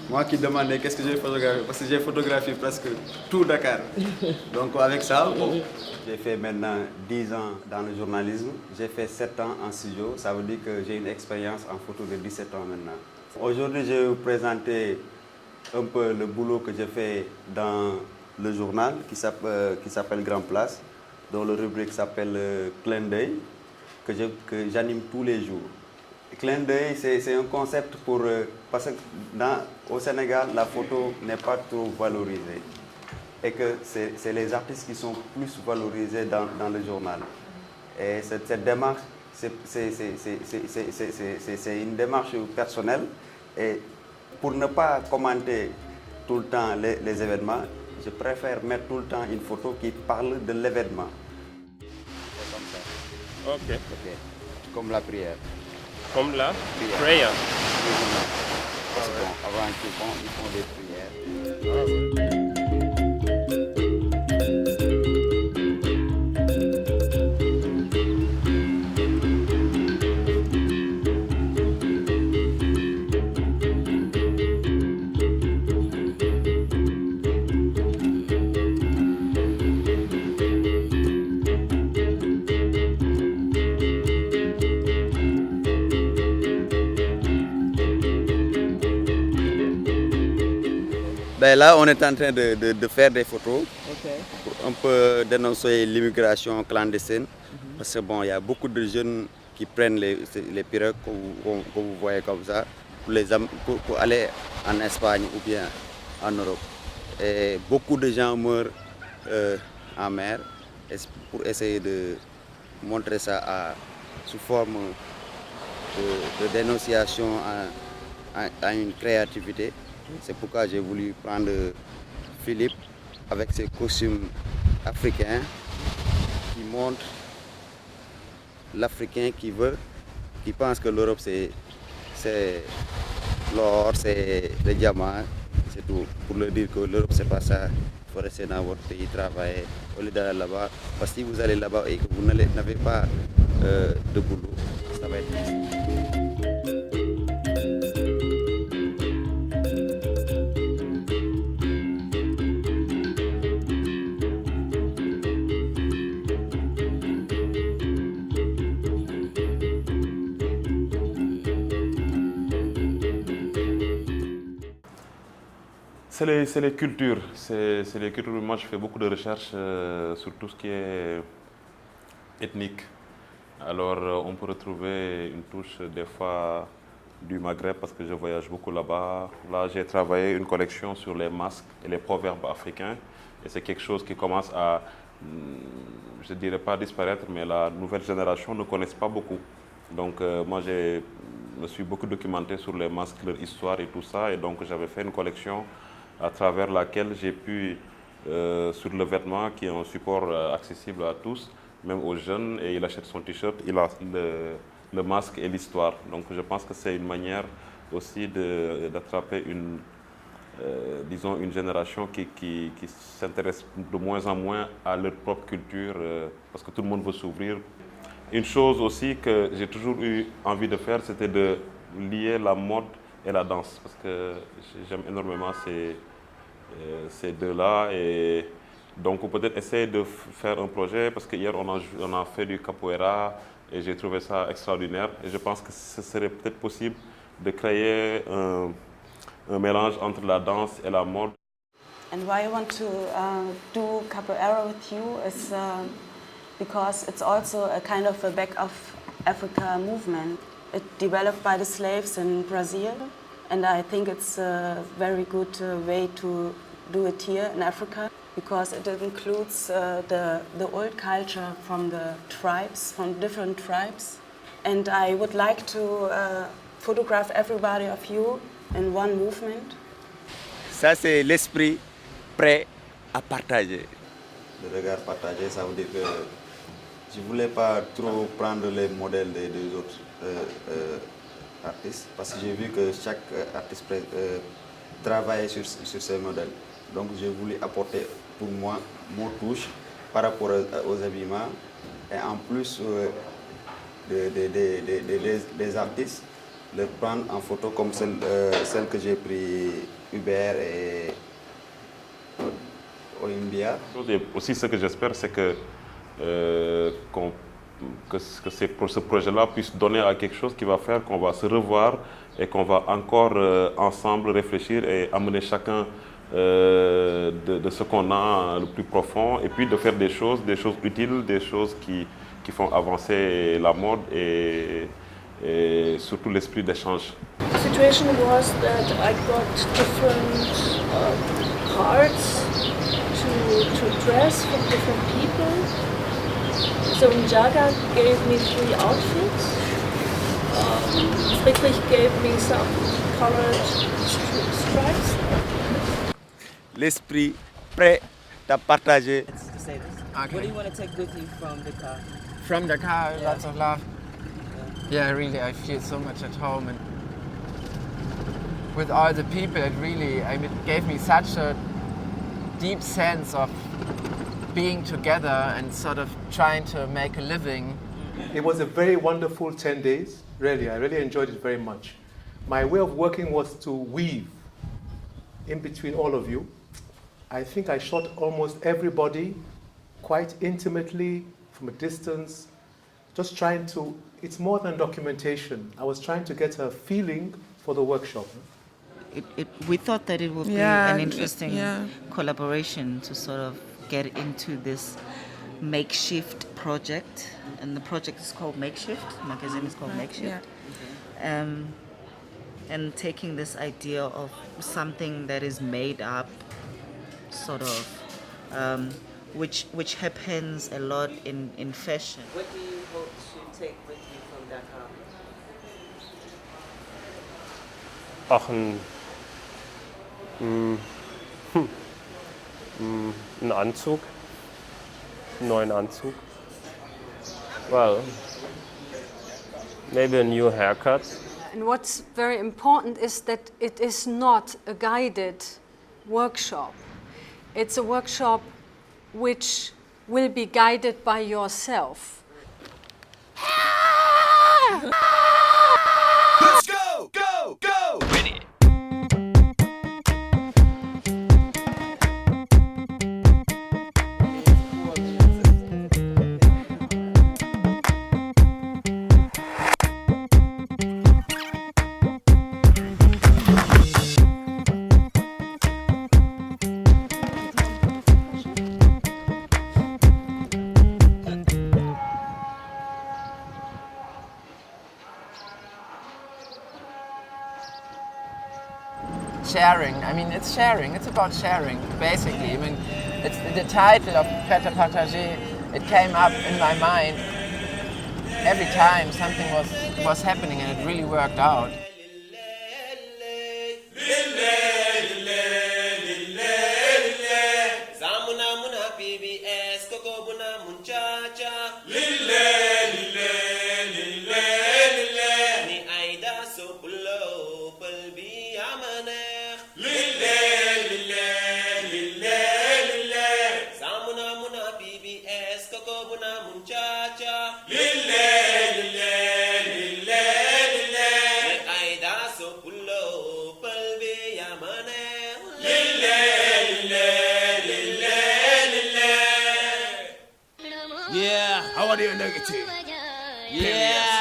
Moi qui demandais qu'est-ce que j'ai photographié, parce que j'ai photographié presque tout Dakar. Donc avec ça, bon, j'ai fait maintenant 10 ans dans le journalisme, j'ai fait 7 ans en studio, ça veut dire que j'ai une expérience en photo de 17 ans maintenant. Aujourd'hui, je vais vous présenter un peu le boulot que j'ai fait dans le journal qui s'appelle Grand Place, dont le rubrique s'appelle Clin d'œil, que j'anime tous les jours. Clin d'œil, c'est un concept parce que au Sénégal, la photo n'est pas trop valorisée. Et que c'est les artistes qui sont plus valorisés dans le journal. Et cette démarche, c'est une démarche personnelle. Et pour ne pas commenter tout le temps les événements, je préfère mettre tout le temps une photo qui parle de l'événement. C'est comme ça. Ok. Ok. Comme la prière. Comme la Prière. prayer. Parce que bon, avant ils font des prières. Ah ouais. Ben là, on est en train de faire des photos Ok. pour un peu dénoncer l'immigration clandestine. Parce que bon, il y a beaucoup de jeunes qui prennent les pirogues que vous voyez comme ça pour aller en Espagne ou bien en Europe. Et beaucoup de gens meurent en mer. Et pour essayer de montrer ça sous forme de dénonciation à une créativité. C'est pourquoi j'ai voulu prendre Philippe avec ses costumes africains qui montrent l'Africain qui pense que l'Europe c'est l'or, c'est le diamant, c'est tout. Pour leur dire que l'Europe c'est pas ça, il faut rester dans votre pays, travailler au lieu d'aller là-bas. Parce que si vous allez là-bas et que vous n'avez pas de boulot, ça va être difficile. C'est les cultures. C'est les cultures. Moi, je fais beaucoup de recherches sur tout ce qui est ethnique. Alors, on peut retrouver une touche des fois du Maghreb parce que je voyage beaucoup là-bas. Là, j'ai travaillé une collection sur les masques et les proverbes africains. Et c'est quelque chose qui commence à, je ne dirais pas disparaître, mais la nouvelle génération ne connaît pas beaucoup. Donc, moi, je me suis beaucoup documenté sur les masques, leur histoire et tout ça. Et donc, j'avais fait une collection à travers laquelle j'ai pu, sur le vêtement, qui est un support accessible à tous, même aux jeunes, et il achète son t-shirt, il a le masque et l'histoire. Donc je pense que c'est une manière aussi d'attraper disons une génération qui s'intéresse de moins en moins à leur propre culture, parce que tout le monde veut s'ouvrir. Une chose aussi que j'ai toujours eu envie de faire, c'était de lier la mode et la danse, parce que j'aime énormément ces deux-là. Et donc, on peut peut-être essayer de faire un projet, parce qu'hier, on a fait du capoeira et j'ai trouvé ça extraordinaire. Et je pense que ce serait peut-être possible de créer un mélange entre la danse et la mode. And why I want to do capoeira with you is because it's also a kind of a back of Africa movement. It developed by the slaves in Brazil, and I think it's a very good way to do it here in Africa, because it includes the old culture from the tribes, from different tribes. And I would like to photograph everybody of you in one movement. Ça, c'est l'esprit prêt à partager. Le regard partagé, ça veut dire que je ne voulais pas trop prendre les modèles des autres artistes, parce que j'ai vu que chaque artiste travaille sur ces modèles. Donc j'ai voulu apporter pour moi mon touche par rapport aux habillements, et en plus des artistes, les prendre en photo comme celle que j'ai pris Uber et Oimbia. Et aussi, ce que j'espère, c'est que, ce projet-là puisse donner à quelque chose qui va faire qu'on va se revoir et qu'on va encore ensemble réfléchir et amener chacun de ce qu'on a le plus profond, et puis de faire des choses utiles, des choses qui font avancer la mode et surtout l'esprit d'échange. The situation was that I got different cards to dress from different people. So Njaga gave me 3 outfits. Friedrich gave me some colored stripes. L'esprit prêt à partager. To say this. Okay. What do you want to take with you from the car? From the car, lots of love. Yeah, really, I feel so much at home, and with all the people, it gave me such a deep sense of being together and sort of trying to make a living. It was a very wonderful 10 days, really. I really enjoyed it very much. My way of working was to weave in between all of you. I think I shot almost everybody quite intimately from a distance, just trying to, it's more than documentation. I was trying to get a feeling for the workshop. We thought that it would be an interesting collaboration to sort of get into this makeshift project, and the project is called Makeshift. Magazine is called Makeshift, and taking this idea of something that is made up, sort of, which happens a lot in fashion. What do you hope to take with you from Dakar? Ein Anzug, einen neuen Anzug. Well, maybe a new haircut. And what's very important is that it is not a guided workshop. It's a workshop which will be guided by yourself. Let's go, go, go! Ready. Sharing. I mean, it's sharing. It's about sharing, basically. I mean, it's the title of Prêt-à-partager. It came up in my mind every time something was happening, and it really worked out. Yeah, how are you negative? Yeah.